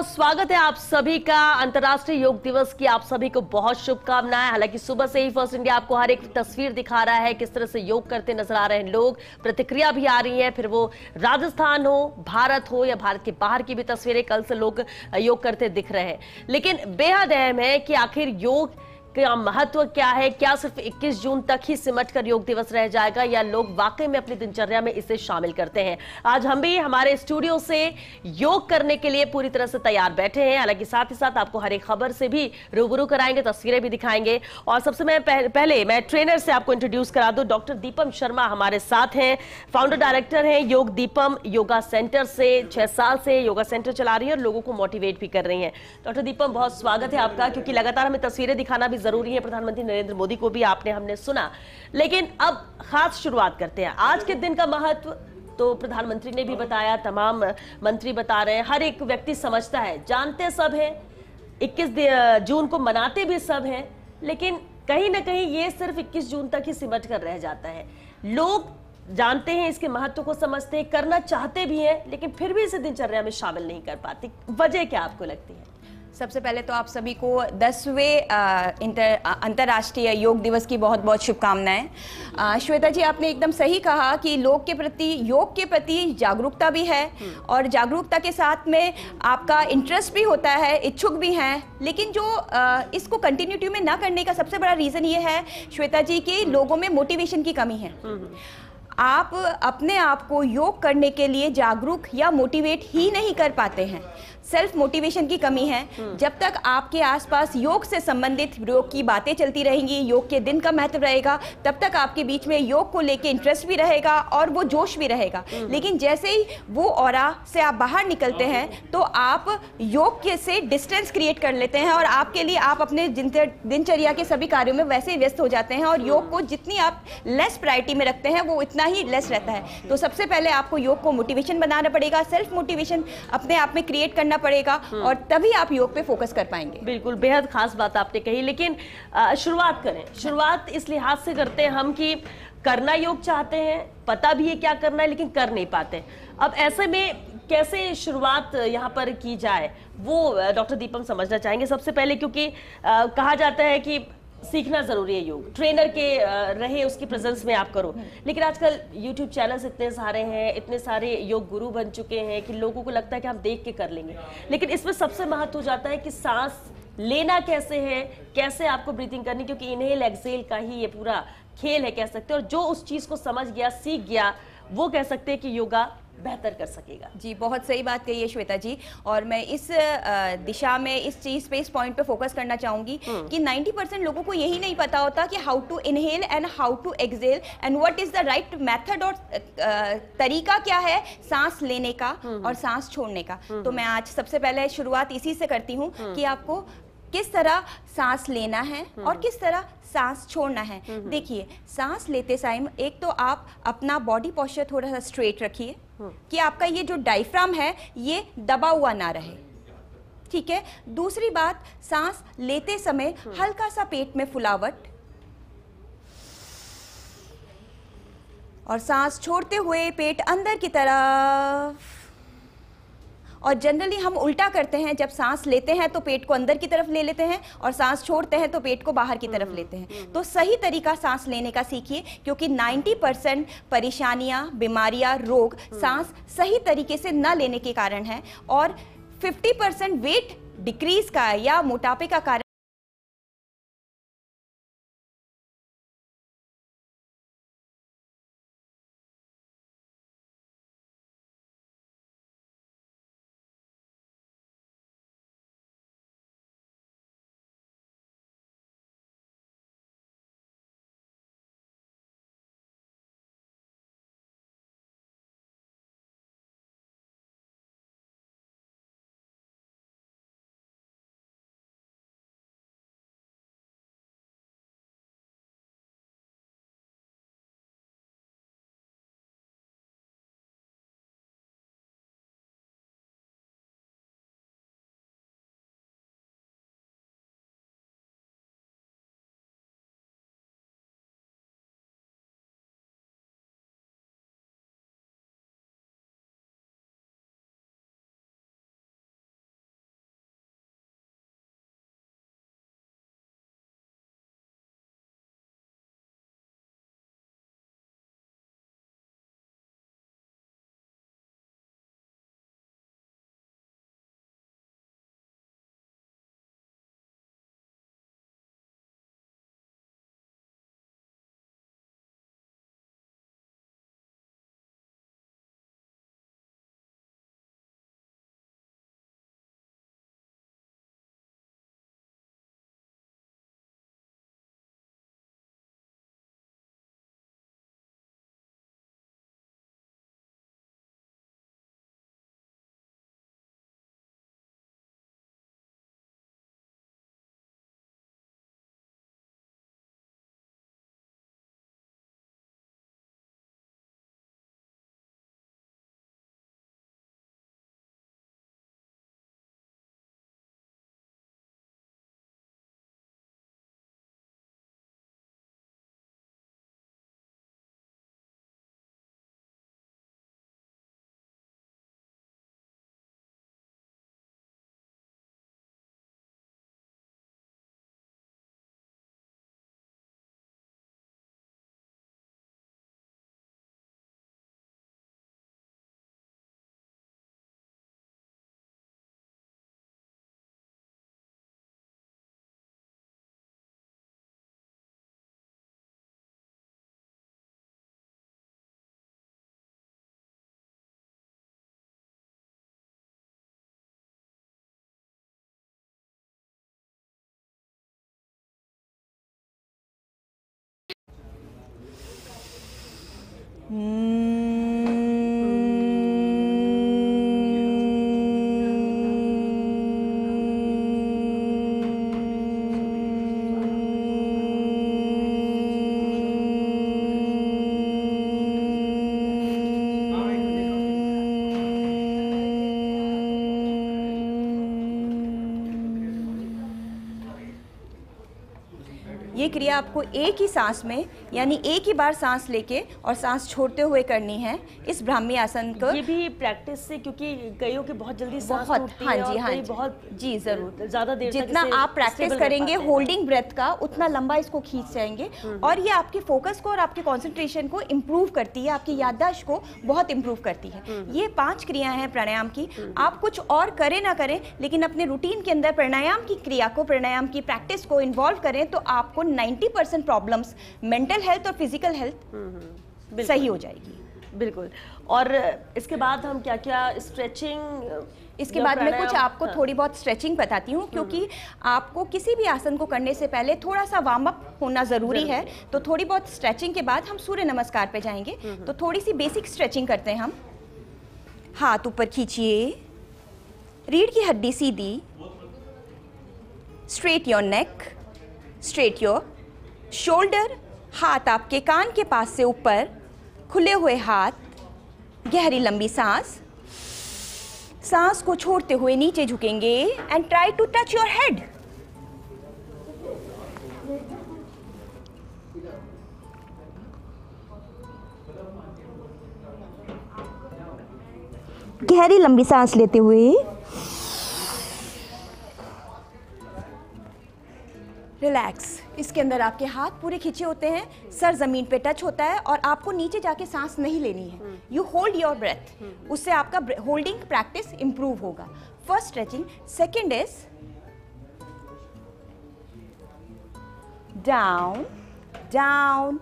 बहुत स्वागत है आप सभी का। अंतर्राष्ट्रीय योग दिवस की आप सभी को बहुत शुभकामनाएं। हालांकि सुबह से ही फर्स्ट इंडिया आपको हर एक तस्वीर दिखा रहा है, किस तरह से योग करते नजर आ रहे हैं लोग, प्रतिक्रिया भी आ रही है, फिर वो राजस्थान हो, भारत हो या भारत के बाहर की भी तस्वीरें कल से लोग योग करते दिख रहे हैं। लेकिन बेहद अहम है कि आखिर योग का महत्व क्या है। क्या सिर्फ 21 जून तक ही सिमट कर योग दिवस रह जाएगा या लोग वाकई में अपनी दिनचर्या में इसे शामिल करते हैं। आज हम भी हमारे स्टूडियो से योग करने के लिए पूरी तरह से तैयार बैठे हैं। हालांकि साथ ही साथ आपको हर एक खबर से भी रूबरू कराएंगे, तस्वीरें भी दिखाएंगे। और सबसे पहले मैं ट्रेनर से आपको इंट्रोड्यूस करा दूं। डॉक्टर दीपम शर्मा हमारे साथ हैं, फाउंडर डायरेक्टर हैं योग दीपम योगा सेंटर से। 6 साल से योगा सेंटर चला रही है और लोगों को मोटिवेट भी कर रही हैं। डॉक्टर दीपम, बहुत स्वागत है आपका, क्योंकि लगातार हमें तस्वीरें दिखाना भी जरूरी है। प्रधानमंत्री नरेंद्र मोदी को भी हमने सुना, लेकिन अब खास शुरुआत करते हैं। आज के दिन का महत्व तो प्रधानमंत्री ने भी बताया, तमाम मंत्री बता रहे हैं, हर एक व्यक्ति समझता है, जानते सब हैं, 21 जून को मनाते भी सब हैं, लेकिन कहीं ना कहीं ये सिर्फ 21 जून तक ही सिमट कर रह जाता है। लोग जानते हैं, इसके महत्व को समझते हैं, करना चाहते भी हैं, लेकिन फिर भी इसे दिनचर्या में शामिल नहीं कर पाते। वजह क्या आपको लगती है? सबसे पहले तो आप सभी को 10वें अंतर्राष्ट्रीय योग दिवस की बहुत बहुत शुभकामनाएं। श्वेता जी, आपने एकदम सही कहा कि योग के प्रति जागरूकता भी है, और जागरूकता के साथ में आपका इंटरेस्ट भी होता है, इच्छुक भी हैं, लेकिन जो इसको कंटिन्यूटी में ना करने का सबसे बड़ा रीज़न ये है श्वेता जी कि लोगों में मोटिवेशन की कमी है। आप अपने आप को योग करने के लिए जागरूक या मोटिवेट ही नहीं कर पाते हैं। सेल्फ मोटिवेशन की कमी है। जब तक आपके आसपास योग से संबंधित योग की बातें चलती रहेंगी, योग के दिन का महत्व रहेगा, तब तक आपके बीच में योग को लेके इंटरेस्ट भी रहेगा और वो जोश भी रहेगा। लेकिन जैसे ही वो ऑरा से आप बाहर निकलते हैं तो आप योग के से डिस्टेंस क्रिएट कर लेते हैं, और आपके लिए आप अपने दिनचर्या के सभी कार्यों में वैसे ही व्यस्त हो जाते हैं, और योग को जितनी आप लेस प्रायोरिटी में रखते हैं वो इतना ही लेस रहता है। तो सबसे पहले आपको योग को मोटिवेशन बनाना पड़ेगा, सेल्फ मोटिवेशन अपने आप में क्रिएट करना पड़ेगा, और तभी आप योग पे फोकस कर पाएंगे। बिल्कुल, बेहद खास बात आपने कही। लेकिन शुरुआत करें, शुरुआत इस लिहाज से करते हैं हम कि करना योग चाहते हैं, पता भी है क्या करना है, लेकिन कर नहीं पाते। अब ऐसे में कैसे शुरुआत यहाँ पर की जाए, वो डॉक्टर दीपम समझना चाहेंगे सबसे पहले। क्योंकि कहा जाता है कि सीखना जरूरी है, योग ट्रेनर के रहे उसकी प्रेजेंस में आप करो, लेकिन आजकल यूट्यूब चैनल्स इतने सारे हैं, इतने सारे योग गुरु बन चुके हैं कि लोगों को लगता है कि हम देख के कर लेंगे। लेकिन इसमें सबसे महत्व हो जाता है कि सांस लेना कैसे है, कैसे आपको ब्रीथिंग करनी, क्योंकि इनहेल एक्सेल का ही ये पूरा खेल है कह सकते हैं। और जो उस चीज को समझ गया, सीख गया, वो कह सकते हैं कि योगा बेहतर कर सकेगा। जी, बहुत सही बात कही है श्वेता जी, और मैं इस दिशा में इस चीज पे, इस पॉइंट पे फोकस करना चाहूंगी कि 90% लोगों को यही नहीं पता होता कि how to inhale and how to exhale and what is the right method, और तरीका क्या है सांस लेने का और सांस छोड़ने का। तो मैं आज सबसे पहले शुरुआत इसी से करती हूँ कि आपको किस तरह सांस लेना है और किस तरह सांस छोड़ना है। देखिए, सांस लेते टाइम एक तो आप अपना बॉडी पोस्चर थोड़ा सा स्ट्रेट रखिए कि आपका ये जो डायफ्राम है ये दबा हुआ ना रहे, ठीक है। दूसरी बात, सांस लेते समय हल्का सा पेट में फुलावट, और सांस छोड़ते हुए पेट अंदर की तरफ। और जनरली हम उल्टा करते हैं, जब सांस लेते हैं तो पेट को अंदर की तरफ ले लेते हैं, और सांस छोड़ते हैं तो पेट को बाहर की तरफ लेते हैं। तो सही तरीका सांस लेने का सीखिए, क्योंकि 90% परेशानियां, बीमारियां, रोग सांस सही तरीके से न लेने के कारण है, और 50% वेट डिक्रीज का या मोटापे का कारण ये क्रिया आपको एक ही सांस में, यानी एक ही बार सांस लेके और सांस छोड़ते हुए करनी है इस ब्राह्मी आसन को। ये भी प्रैक्टिस से, क्योंकि कईयों के बहुत जल्दी सांस बहुत, टूटती हाँ है जी, और हाँ कई जी, बहुत जी जरूर, ज्यादा देर तक जितना इसे आप प्रैक्टिस stable करेंगे रख पाते हैं। होल्डिंग ब्रेथ का, उतना लंबा इसको खींच जाएंगे और ये आपके फोकस को और आपके कंसंट्रेशन को इम्प्रूव करती है, आपकी याददाश्त को बहुत इम्प्रूव करती है। ये 5 क्रियाएं हैं प्राणायाम की। आप कुछ और करें ना करें, लेकिन अपने रूटीन के अंदर प्राणायाम की क्रिया को, प्राणायाम की प्रैक्टिस को इन्वॉल्व करें तो आपको 90% प्रॉब्लम्स, मेंटल हेल्थ और फिजिकल हेल्थ सही हो जाएगी। बिल्कुल। और इसके बाद हम क्या क्या स्ट्रेचिंग, इसके बाद मैं कुछ आपको थोड़ी बहुत स्ट्रेचिंग बताती हूँ, क्योंकि आपको किसी भी आसन को करने से पहले थोड़ा सा वार्म अप होना ज़रूरी है। तो थोड़ी बहुत स्ट्रेचिंग के बाद हम सूर्य नमस्कार पे जाएंगे। तो थोड़ी सी बेसिक स्ट्रेचिंग करते हैं हम। हाथ ऊपर खींचिए, रीढ़ की हड्डी सीधी, straight your neck, straight your shoulder, हाथ आपके कान के पास से ऊपर, खुले हुए हाथ, गहरी लंबी सांस, सांस को छोड़ते हुए नीचे झुकेंगे and try to touch your head. गहरी लंबी सांस लेते हुए रिलैक्स। इसके अंदर आपके हाथ पूरे खींचे होते हैं, सर जमीन पे टच होता है और आपको नीचे जाके सांस नहीं लेनी है। यू होल्ड योर ब्रेथ, उससे आपका होल्डिंग प्रैक्टिस इंप्रूव होगा। First stretching. Second is down down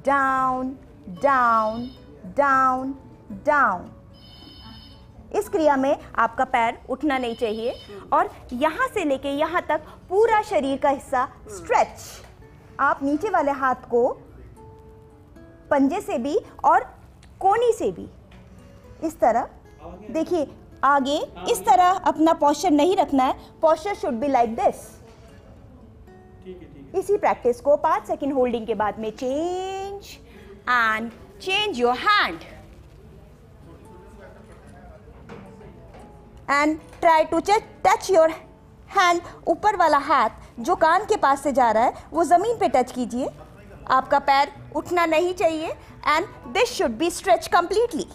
down down down down. इस क्रिया में आपका पैर उठना नहीं चाहिए और यहाँ से लेके यहाँ तक पूरा शरीर का हिस्सा स्ट्रेच। आप नीचे वाले हाथ को पंजे से भी और कोहनी से भी इस तरह देखिए, आगे इस तरह अपना पोस्चर नहीं रखना है। Posture should be like this. इसी प्रैक्टिस को 5 सेकंड होल्डिंग के बाद में change and change your hand and try to touch your hand. ऊपर वाला हाथ जो कान के पास से जा रहा है वो जमीन पे टच कीजिए। आपका पैर उठना नहीं चाहिए and this should be stretch completely.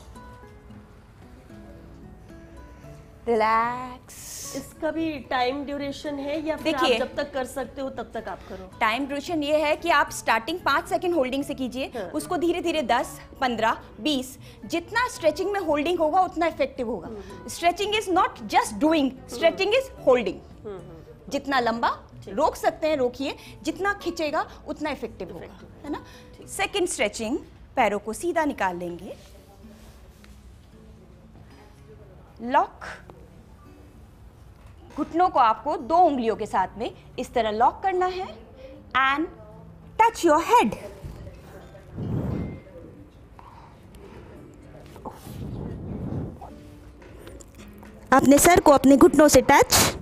Relax. इसका भी टाइम ड्यूरेशन है या फिर आप जब तक कर सकते हो तब तक आप करो? टाइम ड्यूरेशन ये है कि आप स्टार्टिंग 5 सेकंड होल्डिंग से कीजिए, उसको धीरे धीरे 10, 15, 20, जितना स्ट्रेचिंग में होल्डिंग होगा उतना इफेक्टिव होगा। Stretching is not just doing, stretching is holding. जितना लंबा रोक सकते हैं रोकिए, जितना खींचेगा उतना इफेक्टिव होगा, है ना। सेकंड स्ट्रेचिंग, पैरों को सीधा निकाल लेंगे, लॉक। घुटनों को आपको 2 उंगलियों के साथ में इस तरह लॉक करना है एंड टच योर हेड। अपने सर को अपने घुटनों से टच।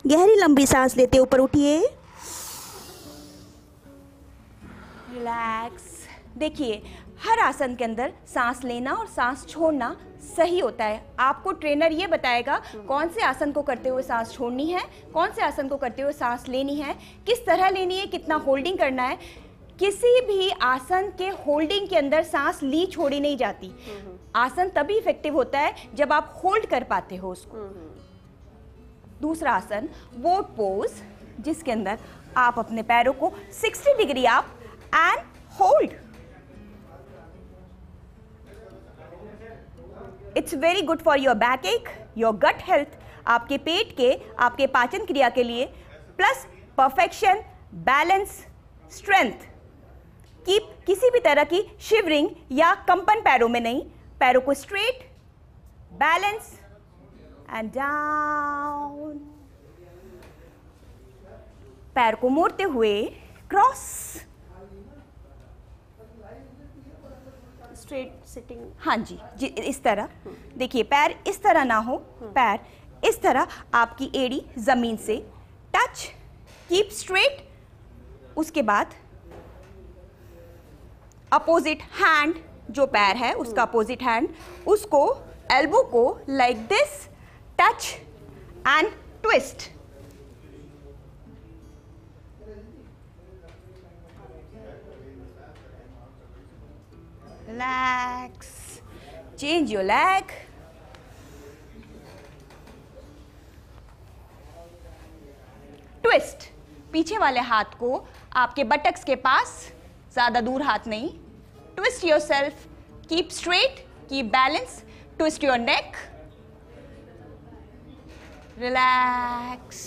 गहरी लंबी सांस लेते ऊपर उठिए, रिलैक्स। देखिए, हर आसन के अंदर सांस लेना और सांस छोड़ना सही होता है। आपको ट्रेनर ये बताएगा कौन से आसन को करते हुए सांस छोड़नी है, कौन से आसन को करते हुए सांस लेनी है, किस तरह लेनी है, कितना होल्डिंग करना है। किसी भी आसन के होल्डिंग के अंदर सांस ली छोड़ी नहीं जाती। आसन तभी इफेक्टिव होता है जब आप होल्ड कर पाते हो उसको। दूसरा आसन, बोट पोज, जिसके अंदर आप अपने पैरों को 60 degree up and hold. It's very good for your back एक, योर गट हेल्थ, आपके पेट के, आपके पाचन क्रिया के लिए, plus perfection, balance, strength. Keep किसी भी तरह की शिवरिंग या कंपन पैरों में नहीं। पैरों को स्ट्रेट, बैलेंस एंड डाउन। पैर को मोड़ते हुए क्रॉस, स्ट्रेट सिटिंग। हाँ जी, जी इस तरह देखिए, पैर इस तरह ना हो, पैर इस तरह, आपकी एड़ी जमीन से टच, कीप स्ट्रेट। उसके बाद अपोजिट हैंड, जो पैर है उसका अपोजिट हैंड, उसको एल्बो को like this touch and twist. Relax. Change your leg. Twist. पीछे वाले हाथ को आपके बटक्स के पास, ज्यादा दूर हाथ नहीं। Twist yourself. Keep straight. Keep balance. Twist your neck. Relax.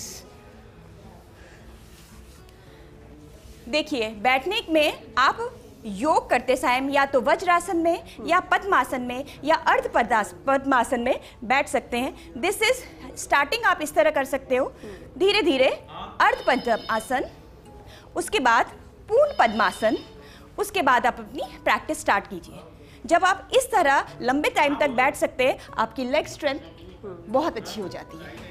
देखिए, बैठने में आप योग करते समय या तो वज्रासन में या पद्मासन में या अर्ध पद्मासन में बैठ सकते हैं। दिस इज स्टार्टिंग, आप इस तरह कर सकते हो, धीरे धीरे अर्ध पद्मासन, उसके बाद पूर्ण पद्मासन, उसके बाद आप अपनी प्रैक्टिस स्टार्ट कीजिए। जब आप इस तरह लंबे टाइम तक बैठ सकते हैं, आपकी लेग स्ट्रेंथ बहुत अच्छी हो जाती है।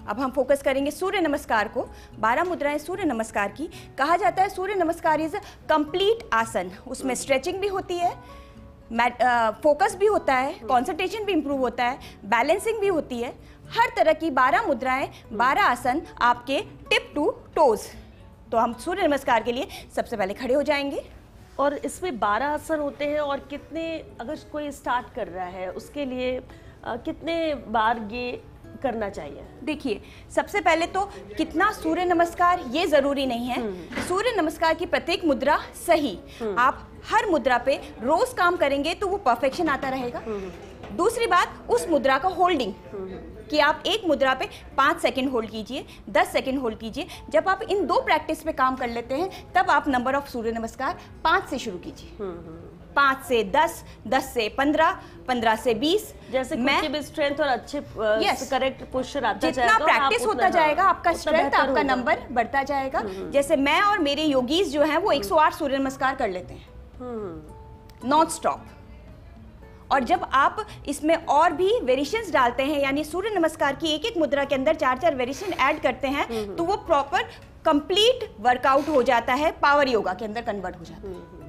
अब हम फोकस करेंगे सूर्य नमस्कार को। 12 मुद्राएं सूर्य नमस्कार की। कहा जाता है सूर्य नमस्कार इज कंप्लीट आसन। उसमें स्ट्रेचिंग भी होती है, फोकस भी होता है, कंसंट्रेशन भी इंप्रूव होता है, बैलेंसिंग भी होती है। हर तरह की 12 मुद्राएं, 12 आसन आपके टिप टू टोज। तो हम सूर्य नमस्कार के लिए सबसे पहले खड़े हो जाएंगे। और इसमें 12 आसन होते हैं, और कितने, अगर कोई स्टार्ट कर रहा है उसके लिए कितने बार ये करना चाहिए? देखिए, सबसे पहले तो कितना सूर्य नमस्कार ये जरूरी नहीं है। सूर्य नमस्कार की प्रत्येक मुद्रा सही, आप हर मुद्रा पे रोज काम करेंगे तो वो परफेक्शन आता रहेगा। दूसरी बात, उस मुद्रा का होल्डिंग, कि आप एक मुद्रा पे 5 सेकंड होल्ड कीजिए, 10 सेकंड होल्ड कीजिए। जब आप इन 2 प्रैक्टिस पे काम कर लेते हैं, तब आप नंबर ऑफ सूर्य नमस्कार 5 से शुरू कीजिए। 5 से 10, 10 से 15, 15 से 20। जैसे खुद की भी स्ट्रेंथ और अच्छे करेक्ट पोस्चर आता जितना जाएगा, प्रैक्टिस होता जाएगा, आपका स्ट्रेंथ, आपका नंबर बढ़ता जाएगा। जैसे मैं और मेरे योगीज जो हैं वो 108 सूर्य नमस्कार कर लेते हैं नॉन स्टॉप। और जब आप इसमें और भी वेरिएशंस डालते हैं, यानी सूर्य नमस्कार की एक एक मुद्रा के अंदर 4-4 वेरिएशन ऐड करते हैं, तो वो प्रॉपर कंप्लीट वर्कआउट हो जाता है, पावर योगा के अंदर कन्वर्ट हो जाता है।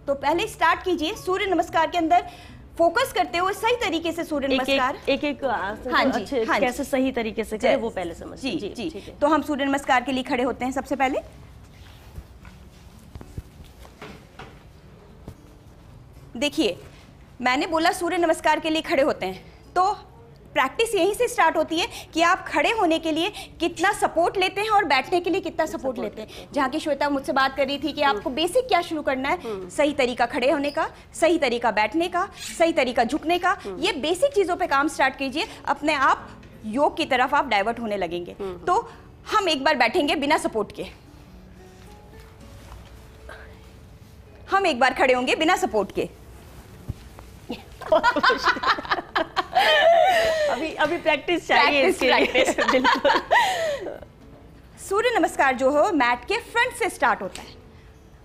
तो पहले स्टार्ट कीजिए सूर्य नमस्कार के अंदर फोकस करते हुए सही तरीके से सूर्य नमस्कार। एक हाँ जी, कैसे सही तरीके से करें वो पहले समझिए। जी जी, जी। तो हम सूर्य नमस्कार के लिए खड़े होते हैं। सबसे पहले देखिए, मैंने बोला सूर्य नमस्कार के लिए खड़े होते हैं, तो प्रैक्टिस यहीं से स्टार्ट होती है कि आप खड़े होने के लिए कितना सपोर्ट लेते हैं और बैठने के लिए कितना सपोर्ट लेते हैं। जहाँ की श्वेता मुझसे बात कर रही थी कि आपको बेसिक क्या शुरू करना है, सही तरीका खड़े होने का, सही तरीका बैठने का, सही तरीका झुकने का। ये बेसिक चीजों पे काम स्टार्ट कीजिए, अपने आप योग की तरफ आप डाइवर्ट होने लगेंगे। तो हम एक बार बैठेंगे बिना सपोर्ट के, हम एक बार खड़े होंगे बिना सपोर्ट के। अभी प्रैक्टिस चाहिए इसके लिए। सूर्य नमस्कार जो हो मैट के फ्रंट से स्टार्ट होता है,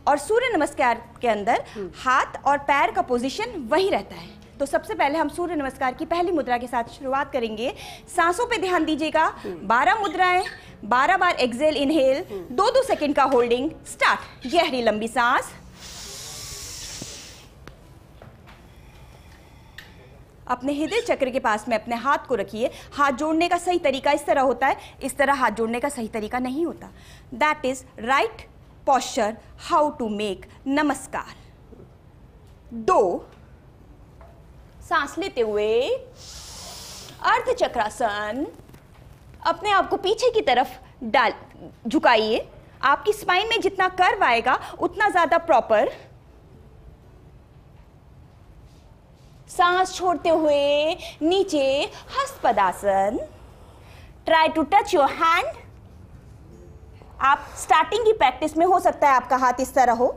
और सूर्य नमस्कार के अंदर हाथ और पैर का पोजीशन वही रहता है। तो सबसे पहले हम सूर्य नमस्कार की पहली मुद्रा के साथ शुरुआत करेंगे। सांसों पे ध्यान दीजिएगा। 12 मुद्राएं, 12 बार एक्सेल इनहेल, 2-2 सेकंड का होल्डिंग। स्टार्ट। गहरी लंबी सांस, अपने हृदय चक्र के पास में अपने हाथ को रखिए। हाथ जोड़ने का सही तरीका इस तरह होता है, इस तरह हाथ जोड़ने का सही तरीका नहीं होता। That is right posture how to make नमस्कार। 2 सांस लेते हुए अर्ध चक्रासन, अपने आप को पीछे की तरफ डाल झुकाइए। आपकी स्पाइन में जितना कर्व आएगा उतना ज्यादा प्रॉपर। सांस छोड़ते हुए नीचे Hastapadasana. Try to touch your hand. आप स्टार्टिंग की प्रैक्टिस में हो सकता है आपका हाथ इस तरह हो,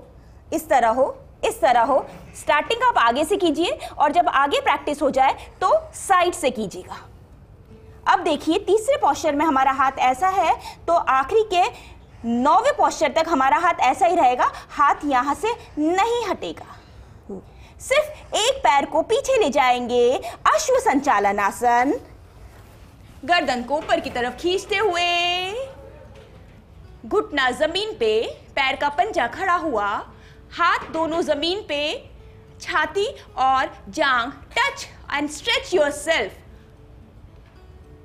इस तरह हो, इस तरह हो। स्टार्टिंग आप आगे से कीजिए, और जब आगे प्रैक्टिस हो जाए तो साइड से कीजिएगा। अब देखिए तीसरे पोस्चर में हमारा हाथ ऐसा है, तो आखिरी के 9वें पोस्चर तक हमारा हाथ ऐसा ही रहेगा, हाथ यहां से नहीं हटेगा। सिर्फ एक पैर को पीछे ले जाएंगे, अश्व संचालन आसन। गर्दन को ऊपर की तरफ खींचते हुए, घुटना जमीन पे, पैर का पंजा खड़ा हुआ, हाथ दोनों जमीन पे, छाती और जांग टच एंड स्ट्रेच योरसेल्फ।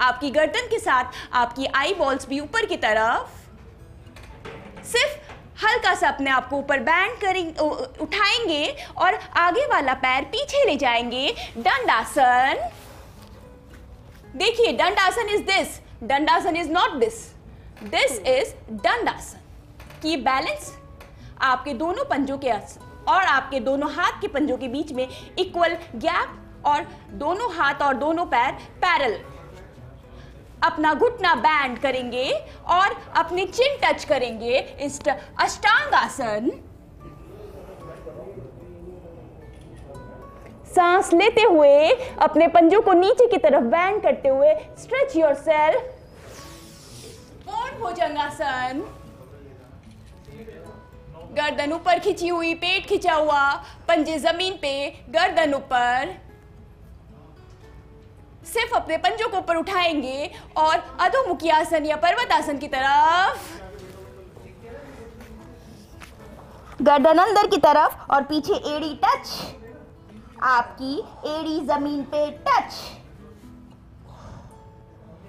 आपकी गर्दन के साथ आपकी आई बॉल्स भी ऊपर की तरफ। सिर्फ हल्का सा अपने आप को ऊपर बैंड करेंगे, उठाएंगे और आगे वाला पैर पीछे ले जाएंगे, दंडासन। देखिए Dandasana is this, Dandasana is not this, this is Dandasana. Keep balance. आपके दोनों पंजों के और आपके दोनों हाथ के पंजों के बीच में इक्वल गैप और दोनों हाथ और दोनों पैर पैरेलल। अपना घुटना बैंड करेंगे और अपनी चिन टच करेंगे, अष्टांगासन। सांस लेते हुए अपने पंजों को नीचे की तरफ बैंड करते हुए स्ट्रेच योरसेल्फ, पूर्ण भुजंगासन। गर्दन ऊपर खिंची हुई, पेट खिंचा हुआ, पंजे जमीन पे, गर्दन ऊपर। सिर्फ अपने पंजों को ऊपर उठाएंगे और अधोमुखी आसन या पर्वतासन की तरफ। गर्दन अंदर की तरफ और पीछे एड़ी टच, आपकी एड़ी जमीन पे टच।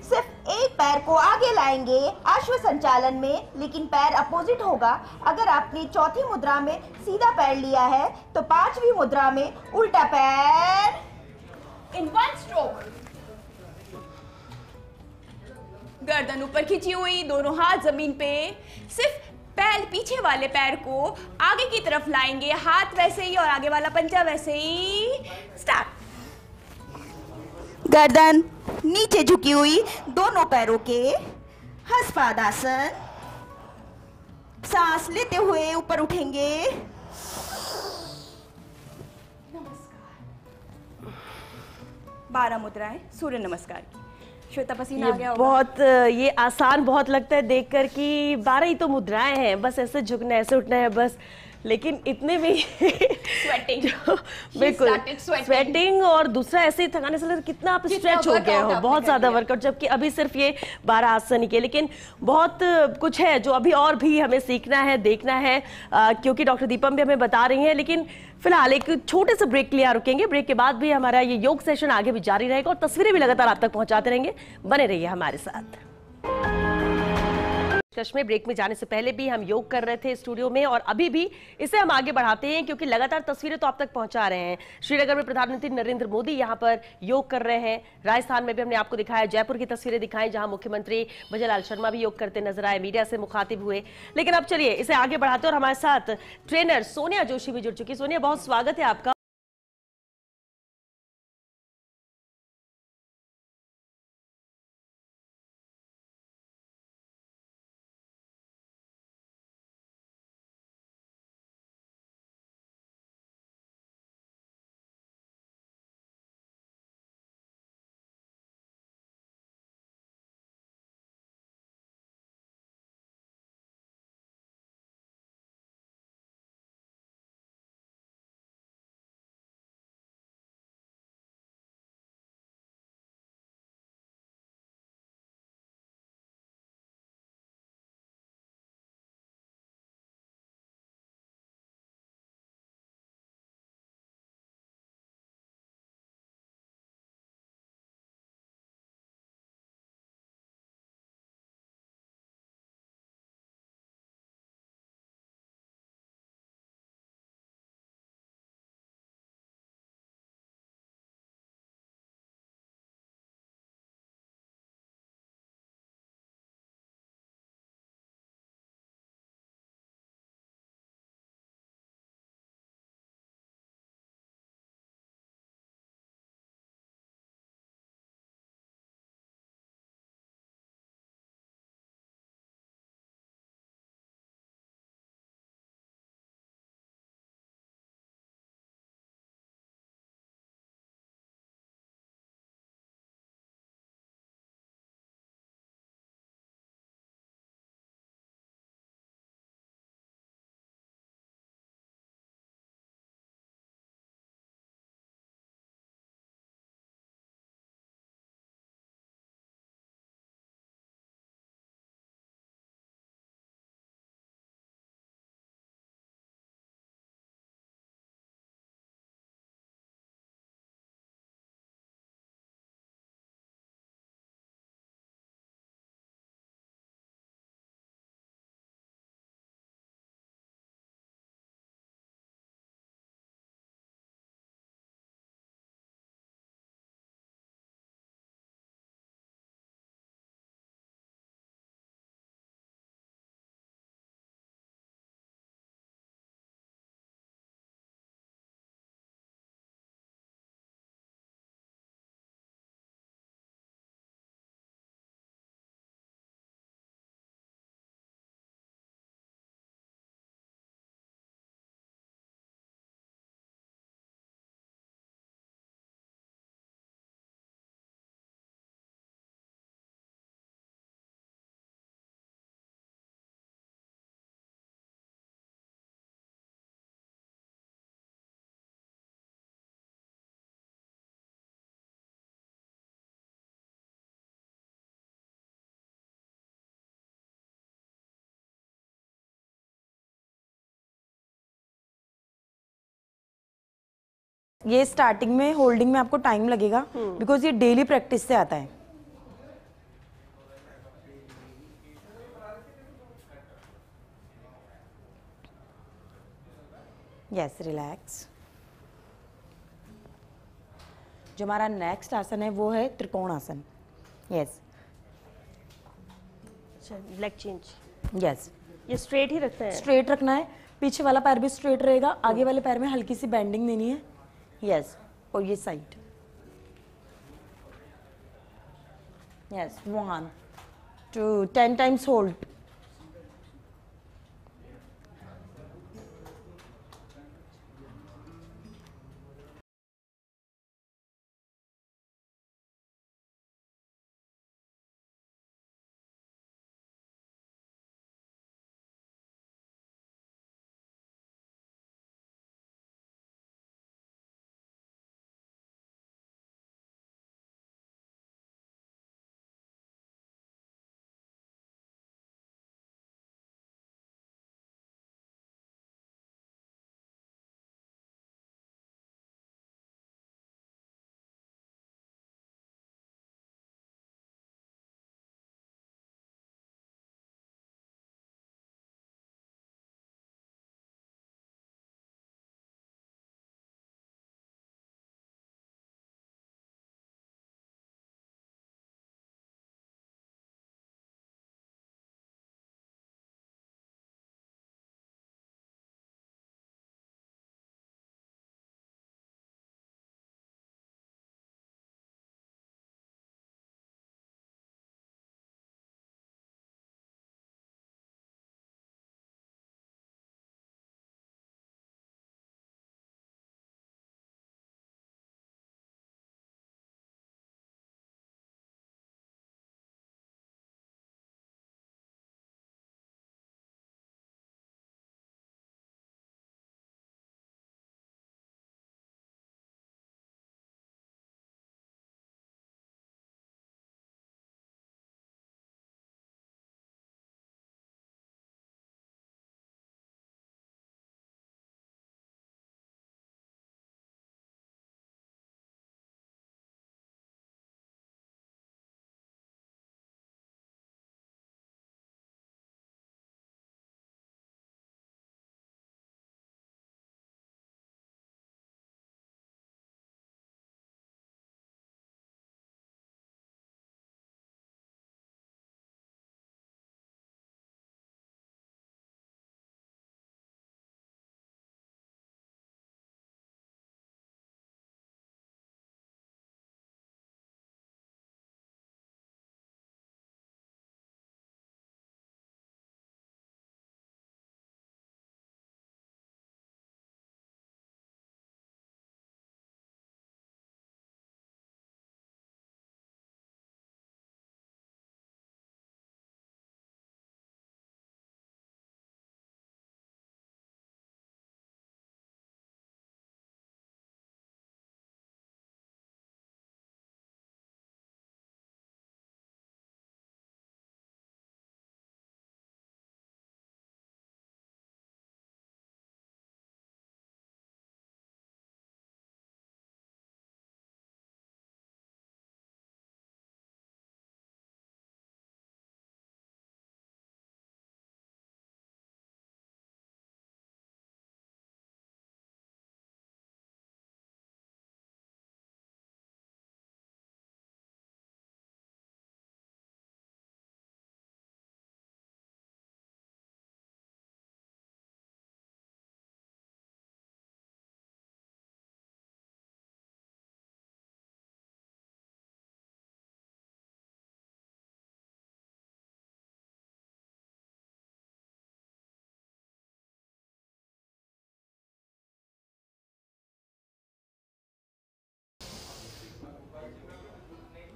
सिर्फ एक पैर को आगे लाएंगे अश्व संचालन में, लेकिन पैर अपोजिट होगा। अगर आपने चौथी मुद्रा में सीधा पैर लिया है तो पांचवी मुद्रा में उल्टा पैर, इन वन स्ट्रोक। गर्दन ऊपर खींची हुई, दोनों हाथ जमीन पे। सिर्फ पैर, पीछे वाले पैर को आगे की तरफ लाएंगे, हाथ वैसे ही और आगे वाला पंजा वैसे ही। स्टार्ट। गर्दन नीचे झुकी हुई, दोनों पैरों के हंसपादासन। सांस लेते हुए ऊपर उठेंगे। नमस्कार। 12 मुद्राएं सूर्य नमस्कार की। श्वेता, पसीना आ गया होगा। बहुत ये आसान बहुत लगता है देखकर कि 12 ही तो मुद्राएं हैं, बस ऐसे झुकना है, ऐसे उठना है बस, लेकिन इतने में स्वेटिंग, बिल्कुल स्वेटिंग, और दूसरा ऐसे ही थकाने से लग कितना आप स्ट्रेच हो गए हो, बहुत ज्यादा वर्कआउट, जबकि अभी सिर्फ ये 12 आसन ही के। लेकिन बहुत कुछ है जो अभी और भी हमें सीखना है, देखना है, क्योंकि डॉक्टर दीपम भी हमें बता रही हैं। लेकिन फिलहाल एक छोटे से ब्रेक के लिए रुकेंगे। ब्रेक के बाद भी हमारा ये योग सेशन आगे भी जारी रहेगा और तस्वीरें भी लगातार आप तक पहुंचाते रहेंगे। बने रहिए हमारे साथ। में ब्रेक में जाने से पहले भी हम योग कर रहे थे स्टूडियो में, और अभी भी इसे हम आगे बढ़ाते हैं क्योंकि लगातार तस्वीरें तो आप तक पहुंचा रहे हैं। श्रीनगर में प्रधानमंत्री नरेंद्र मोदी यहां पर योग कर रहे हैं। राजस्थान में भी हमने आपको दिखाया, जयपुर की तस्वीरें दिखाई जहां मुख्यमंत्री भजनलाल शर्मा भी योग करते नजर आए, मीडिया से मुखातिब हुए। लेकिन अब चलिए इसे आगे बढ़ाते हैं और हमारे साथ ट्रेनर सोनिया जोशी भी जुड़ चुकी। सोनिया, बहुत स्वागत है आपका। ये स्टार्टिंग में होल्डिंग में आपको टाइम लगेगा बिकॉज ये डेली प्रैक्टिस से आता है। Yes, relax. जो हमारा नेक्स्ट आसन है वो है त्रिकोण आसन। Yes leg change. यस, ये स्ट्रेट ही रखते हैं? स्ट्रेट रखना है, पीछे वाला पैर भी स्ट्रेट रहेगा, आगे वाले पैर में हल्की सी बेंडिंग देनी है। यस, और ये साइड। Yes, 1 2 10 times hold.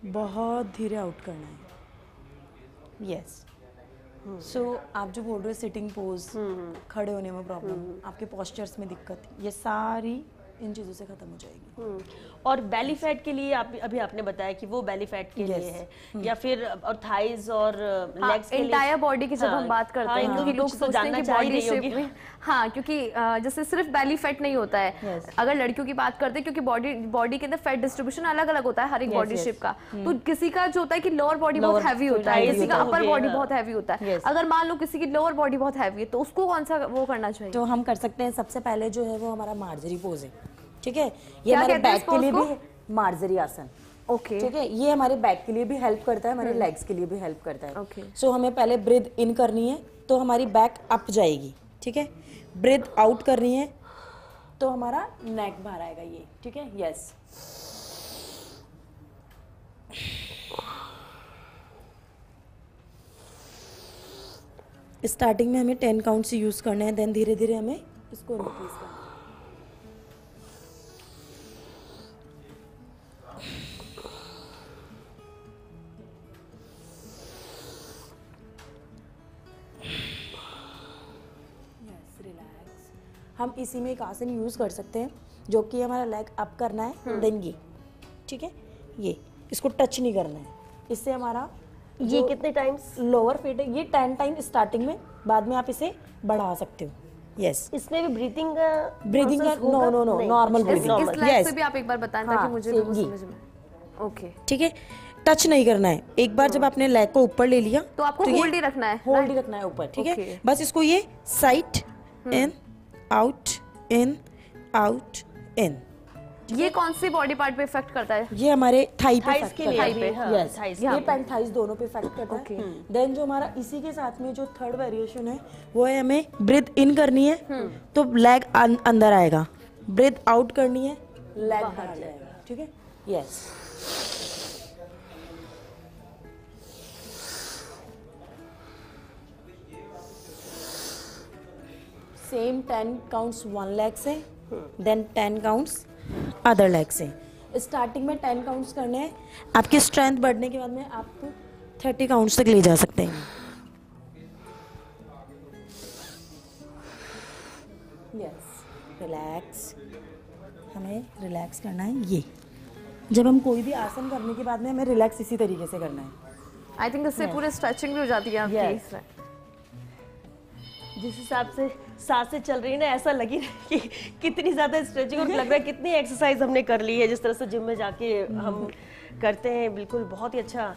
बहुत धीरे आउट करना है। यस, सो आप जो बोल रहे हो सिटिंग पोज, खड़े होने में प्रॉब्लम, आपके पोस्चर्स में दिक्कत, ये सारी इन चीज़ों से ख़त्म हो जाएगी। और बेली फैट के लिए आप अभी आपने बताया कि वो बेली फैट के लिए है, या फिर और थाइज और लेग्स के लिए, एंटायर बॉडी की जब हम बात करते हैं क्योंकि लोग सोचते हैं कि बॉडी शेप में, हाँ क्योंकि जैसे सिर्फ बेली फैट नहीं होता है, अगर लड़कियों की बात करते हैं क्योंकि बॉडी के अंदर फैट डिस्ट्रीब्यूशन अलग अलग होता है हर एक बॉडी शेप का, तो किसी का जो होता है कि लोअर बॉडी बहुत हैवी होता है, किसी का अपर बॉडी बहुत हैवी होता है। अगर मान लो किसी की लोअर बॉडी बहुत हैवी है तो उसको कौन सा वो करना चाहिए? तो हम कर सकते हैं, सबसे पहले जो है वो हमारा मार्जरी पोज है, ठीक है, ये हमारे बैक के लिए भी मार्जरी आसन, ओके ठीक है, ये हमारे बैक के लिए भी हेल्प करता है, हमारे लेग्स के लिए भी हेल्प करता है। सो हमें पहले ब्रीथ इन करनी है तो हमारी बैक अप जाएगी, ठीक है, ब्रीथ आउट करनी है तो हमारा नेक बाहर आएगा, ये ठीक है, यस। स्टार्टिंग में हमें 10 काउंट से यूज करना है, देन धीरे धीरे हमें इसको इंक्रीज करना है। हम इसी में एक आसन यूज कर सकते हैं जो कि हमारा लेग अप करना है, देन ये, ठीक है, ये इसको टच नहीं करना है, इससे हमारा ये कितने टाइम्स लोअर फीट है, ये 10 टाइम स्टार्टिंग में, बाद में आप इसे बढ़ा सकते हो। यस, इसमें भी ब्रीथिंग का no no no normal breathing, इस लेग से भी आप एक बार बताएं ताकि मुझे भी वो समझ में। ओके, ठीक है, टच नहीं करना है। एक बार जब आपने लेग को ऊपर ले लिया तो आपको होल्ड ही रखना है, होल्ड ही रखना है ऊपर, ठीक है, बस इसको ये side in out in out in. ये कौन सी बॉडी पार्ट पे इफेक्ट करता है? ये हमारे थाई पे, थाइस के लिए, यस, ये पैंट थाइस दोनों पे इफेक्ट करता है। देन जो हमारा इसी के साथ में जो थर्ड वेरिएशन है वो है, हमें ब्रीथ इन करनी है तो लेग अंदर आएगा, ब्रीथ आउट करनी है लेग बाहर जाएगा, ठीक है, yes. Same 10 counts one leg से, देन 10 काउंट्स अदर लेग से। स्टार्टिंग में 10 काउंट्स करने हैं, आपकी स्ट्रेंथ बढ़ने के बाद में आप 30 काउंट्स तक ले जा सकते हैं। यस, रिलैक्स, हमें रिलैक्स करना है। ये जब हम कोई भी आसन करने के बाद में हमें रिलैक्स इसी तरीके से करना है। आई थिंक इससे पूरे स्ट्रेचिंग भी हो जाती है आपकी। जिस हिसाब से सांसें चल रही है ना, ऐसा लगी कि कितनी ज्यादा स्ट्रेचिंग, और लग रहा है कितनी एक्सरसाइज हमने कर ली है, जिस तरह से जिम में जाके हम करते हैं, बिल्कुल बहुत ही अच्छा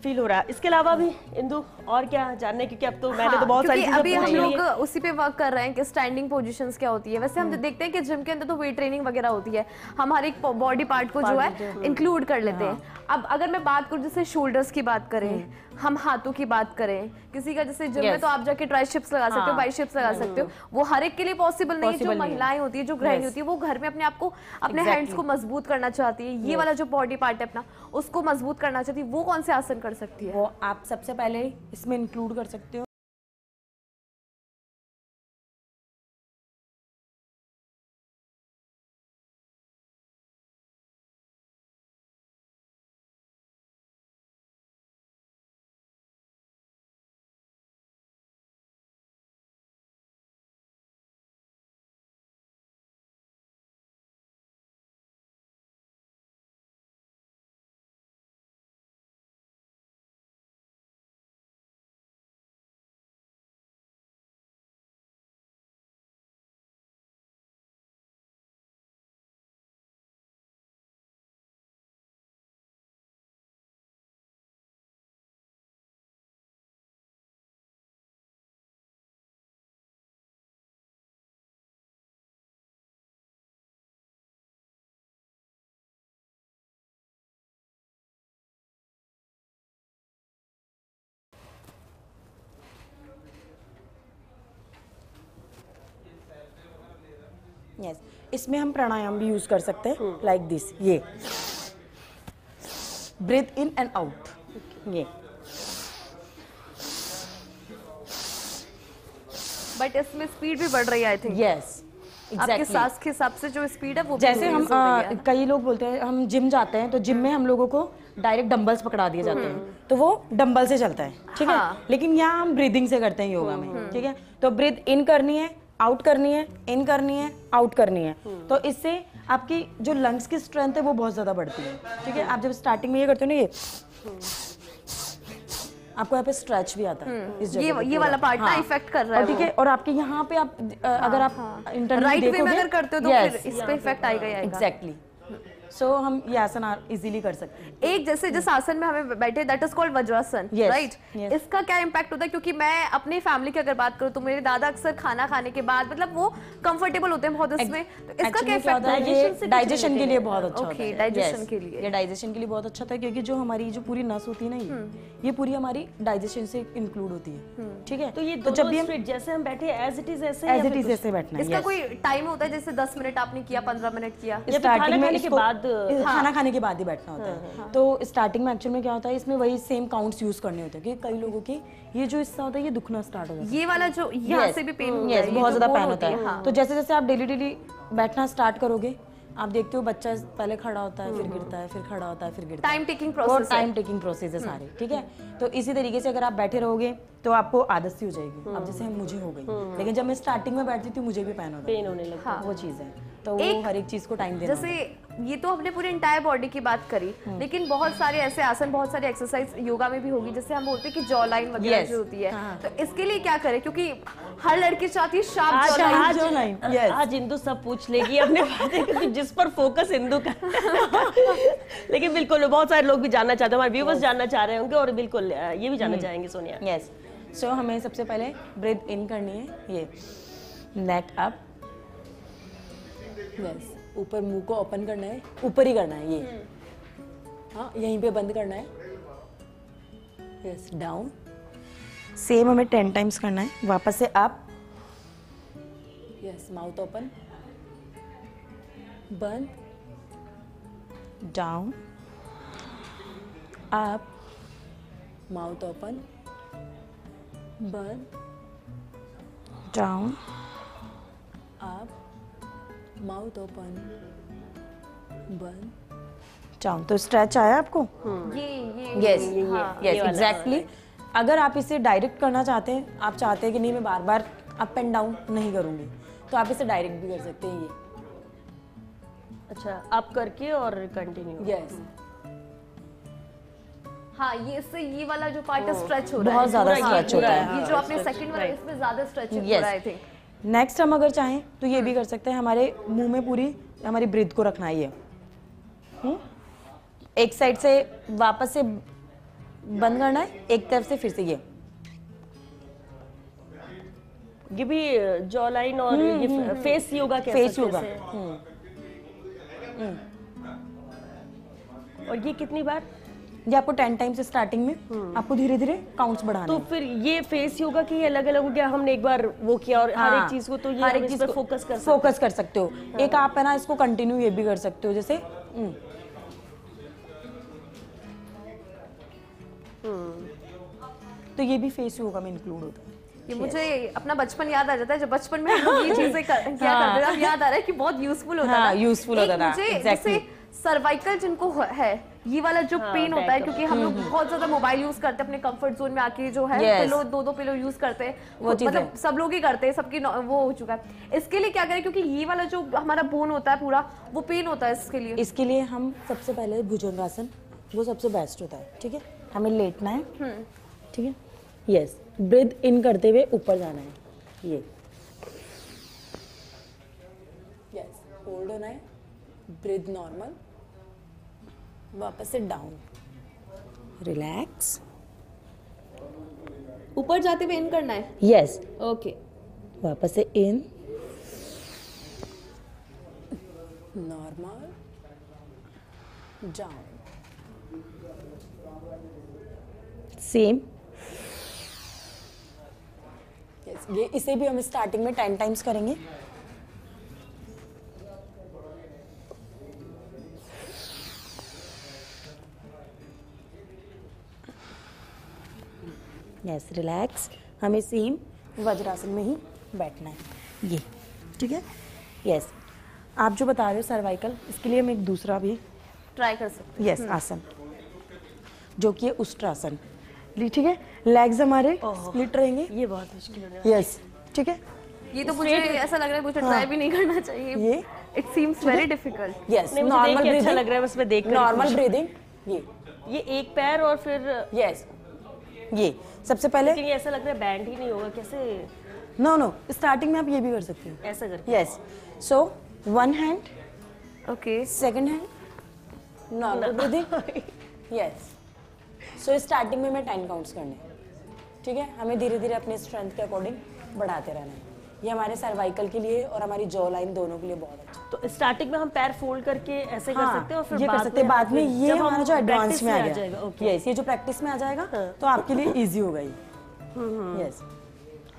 फील हो रहा है। इसके अलावा भी इंदु और क्या जानने, क्योंकि अब तो मैंने तो बहुत सारी चीजें अभी हम लोग उसी पे वर्क कर रहे हैं कि स्टैंडिंग पोजीशंस क्या होती है। वैसे हम देखते हैं कि जिम के अंदर तो वेट ट्रेनिंग वगैरह होती है, हम हर एक बॉडी पार्ट को जो है इंक्लूड कर लेते हैं। अब अगर मैं बात करूं, जैसे शोल्डर्स की बात करें, हम हाथों की बात करें, किसी का जैसे जिम में तो आप जाके ट्राइसेप्स लगा सकते हो, बाइसेप्स लगा सकते हो, वो हर एक के लिए पॉसिबल नहीं है। जो महिलाएं होती है, जो गृहिणी होती है, वो घर में अपने आप को, अपने हैंड्स को मजबूत करना चाहती है, ये वाला जो बॉडी पार्ट है अपना, उसको मजबूत करना चाहती है, वो कौन से आसन कर सकती है? वो आप सबसे पहले इसमें इंक्लूड कर सकते हो यस। इसमें हम प्राणायाम भी यूज कर सकते हैं, लाइक दिस, ये ब्रीथ इन एंड आउट, ये। बट इसमें स्पीड भी बढ़ रही है, आई थिंक। यस, आपके सांस के हिसाब से जो स्पीड है वो जैसे हम कई लोग बोलते हैं हम जिम जाते हैं तो जिम में हम लोगों को डायरेक्ट डंबल्स पकड़ा दिए जाते हैं, तो वो डंबल से चलता है, ठीक है, लेकिन यहाँ हम ब्रीदिंग से करते हैं योगा में, ठीक है। तो ब्रीथ इन करनी है आउट करनी है, इन करनी है, आउट करनी है। तो इससे आपकी जो लंग्स की स्ट्रेंथ है वो बहुत ज्यादा बढ़ती है। ठीक है, आप जब स्टार्टिंग में ये करते हो ना, ये आपको यहाँ पे स्ट्रेच भी आता है इस जगह पे ये वाला पार्ट ना इफेक्ट कर रहा है। और ठीक है, और आपके यहाँ पे आप अगर आप इंटरनली राइट वे में देखोगे, अगर करते हो तो yes, फिर इस पे इफेक्ट आएगा ही आएगा। एग्जैक्टली। सो हम ये आसन इजीली कर सकते हैं। एक जैसे जिस आसन में हमें बैठे, that is called vajrasana, Yes, right? yes. इसका क्या इम्पैक्ट होता है? क्योंकि मैं अपनी फैमिली की अगर बात करूँ तो मेरे दादा अक्सर खाना खाने के बाद मतलब वो कंफर्टेबल होते हैं बहुत इसमें, तो इसका क्या इफेक्ट होता है? ये डाइजेशन के लिए बहुत अच्छा होता Okay, है। digestion Yes, के लिए। ये डाइजेशन के लिए बहुत अच्छा होता है, क्योंकि जो हमारी जो पूरी नस होती है ना, ये पूरी हमारी डाइजेशन से इंक्लूड होती है। ठीक है, तो ये तो जब भी हम straight जैसे हम बैठे एज इट इज ऐसे एज इट इज ऐसे बैठना है। इसका कोई टाइम होता है? जैसे 10 मिनट आपने किया, 15 मिनट किया? या फिर खाना स्टार्टिंग में खाने के इसको बाद, खाना खाने के बाद ही बैठना होता है। तो स्टार्टिंग में एक्चुअल में क्या होता है, इसमें वही सेम काउंट्स यूज करने होते हैं, क्योंकि कई लोगों की ये जो हिस्सा होता है ये दुखना स्टार्ट हो जाता है। ये वाला जो यहाँ से भी पेन होता है, यस, ये बहुत जो ज्यादा bone पेन होता होती है। हाँ। तो जैसे जैसे आप डेली डेली बैठना स्टार्ट करोगे, आप देखते हो बच्चा पहले खड़ा होता है, फिर गिरता है, फिर खड़ा होता है, फिर गिरता है। टाइम टेकिंग वो प्रोसेस है। टाइम टेकिंग प्रोसेस है सारे। ठीक है, तो इसी तरीके से अगर आप बैठे रहोगे तो आपको आदत सी हो जाएगी। अब जैसे मुझे हो गई, लेकिन जब मैं स्टार्टिंग में बैठती थी मुझे भी पेन होता पेन होने लगता है। वो चीज़ है, तो वो हर एक चीज़ को टाइम देना जैसे ये तो हमने पूरे इंटायर बॉडी की बात करी, लेकिन बहुत सारे ऐसे आसन, बहुत सारी एक्सरसाइज योगा में भी होगी, जैसे हम बोलते हैं कि जॉ लाइन वगैरह Yes. जो होती है। हाँ। तो इसके लिए क्या करें? क्योंकि हर लड़की चाहती है शार्प आज जॉ लाइन। आज जो line, yes. आज इंदु सब पूछ लेगी अपने बातें, क्योंकि जिस पर फोकस इंदु का लेकिन बिल्कुल बहुत सारे लोग भी जानना चाहते हैं, हमारे व्यूवर्स जानना चाह रहे होंगे, और बिल्कुल ये भी जानना चाहेंगे सोनिया। यस। सो हमें सबसे पहले ब्रीथ इन करनी है, ये नेक अप, यस, ऊपर मुंह को ओपन करना है, ऊपर ही करना है ये, हाँ यहीं पे बंद करना है, यस, डाउन। सेम हमें 10 टाइम्स करना है। वापस से अप, यस, माउथ ओपन, बंद, डाउन, अप, माउथ ओपन, बंद, डाउन, अप, माउथ ओपन, बंद, डाउन। तो स्ट्रेच आया आपको? ये यस, हाँ, यस, एग्जैक्टली। अगर आप इसे डायरेक्ट करना चाहते हैं, आप चाहते हैं कि नहीं मैं बार बार अप एंड डाउन नहीं करूंगी, तो आप इसे डायरेक्ट भी कर सकते हैं। ये अच्छा, आप करके और कंटिन्यू। यस, हाँ, ये इससे ये वाला जो पार्ट है स्ट्रेच हो रहा है, बहुत ज्यादा पूरा stretch पूरा होता है। ये जो आपने सेकंड वाला, इसमें ज्यादा स्ट्रेच हो Yes. रहा है आई थिंक। नेक्स्ट हम अगर चाहें तो ये भी कर सकते हैं, हमारे मुंह में पूरी हमारी ब्रीथ को रखना है ये। एक साइड से वापस से बंद करना है, एक तरफ से फिर से ये भी जॉ लाइन और ये फेस योगा कह फेस सकते योगा। हैं। और ये कितनी बार? ये आपको 10 टाइम्स स्टार्टिंग में आपको धीरे धीरे काउंट्स बढ़ाने तो हैं। फिर ये फेस योगा की अलग अलग हो गया, हमने एक बार वो किया, और हर हाँ, एक चीज को तो ये हर हम एक इस चीज पर को फोकस कर सकते फोकस कर सकते हो। एक आप है ना इसको कंटिन्यू ये भी कर सकते हो, जैसे तो ये भी फेस योगा में इंक्लूड होता है। ये मुझे अपना बचपन याद आ जाता है, जब बचपन में हम लोग ये चीजें किया करते थे। अब याद आ रहा है कि बहुत यूजफुल होता हाँ, था। useful एक होता था, मुझे exactly. जैसे सर्वाइकल जिनको है, ये वाला जो पेन होता है, back क्योंकि हम लोग बहुत ज्यादा मोबाइल यूज करते हैं अपने कंफर्ट जोन में आके, जो है Yes. पिलो, दो पिलो यूज करते हैं, वो चीज़ मतलब है। सब लोग ही करते हैं, सबकी वो हो चुका है। इसके लिए क्या करें? क्योंकि ये वाला जो हमारा बोन होता है पूरा, वो पेन होता है इसके लिए। इसके लिए हम सबसे पहले भुजंगासन, वो सबसे बेस्ट होता है। ठीक है, हमें लेटना है, ठीक है, यस, ब्रीथ इन करते हुए ऊपर जाना है, ये, यस, होल्ड होना है, ब्रीथ नॉर्मल, वापस से डाउन, रिलैक्स, ऊपर जाते हुए इन करना है। यस, ओके, वापस से इन, नॉर्मल, डाउन, सेम। यस, ये इसे भी हम स्टार्टिंग में 10 टाइम्स करेंगे। यस, रिलैक्स, हमें सेम वज्रासन में ही बैठना है, ये, ठीक है। यस, आप जो बता रहे हो सर्वाइकल, इसके लिए हम एक दूसरा भी ट्राई कर सकते यस आसन, जो कि है उष्ट्रासन, ठीक है। लेग्स हमारे स्प्लिट रहेंगे, ये बहुत मुश्किल होने वाला यस, ठीक है। ये तो मुझे ऐसा लग रहा है मुझे ट्राई भी नहीं करना चाहिए। ये it seems very difficult. Yes, नहीं, मुझे देख के अच्छा लग रहा है, बस मैं देख कर नॉर्मल ब्रीदिंग। ये एक पैर और फिर यस, ये सबसे पहले लेकिन ये ऐसा लग रहा है बैंड ही नहीं होगा, कैसे? नो, स्टार्टिंग में आप ये भी कर सकते हो ऐसा करके। यस। सो 1 hand, okay, second hand, normal breathing. Yes, so starting में मैं 10 काउंट्स करने हैं, ठीक है। हमें धीरे धीरे अपने स्ट्रेंथ के अकॉर्डिंग बढ़ाते रहना है। ये हमारे सर्वाइकल के लिए और हमारी जॉ लाइन दोनों के लिए बहुत अच्छा। तो स्टार्टिंग में हम पैर फोल्ड करके ऐसे कर सकते हैं और फिर ये कर सकते हैं बाद में। ये जब हम हमारा जो एडवांस practice में आ जाएगा, गया, okay। यस, ये जो प्रैक्टिस में आ जाएगा तो आपके लिए इजी होगा ये। यस,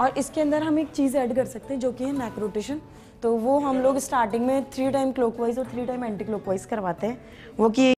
और इसके अंदर हम एक चीज ऐड कर सकते हैं जो कि है नेक रोटेशन। तो वो हम लोग स्टार्टिंग में 3 टाइम क्लॉकवाइज और 3 टाइम एंटी क्लॉकवाइज करवाते हैं। वो कि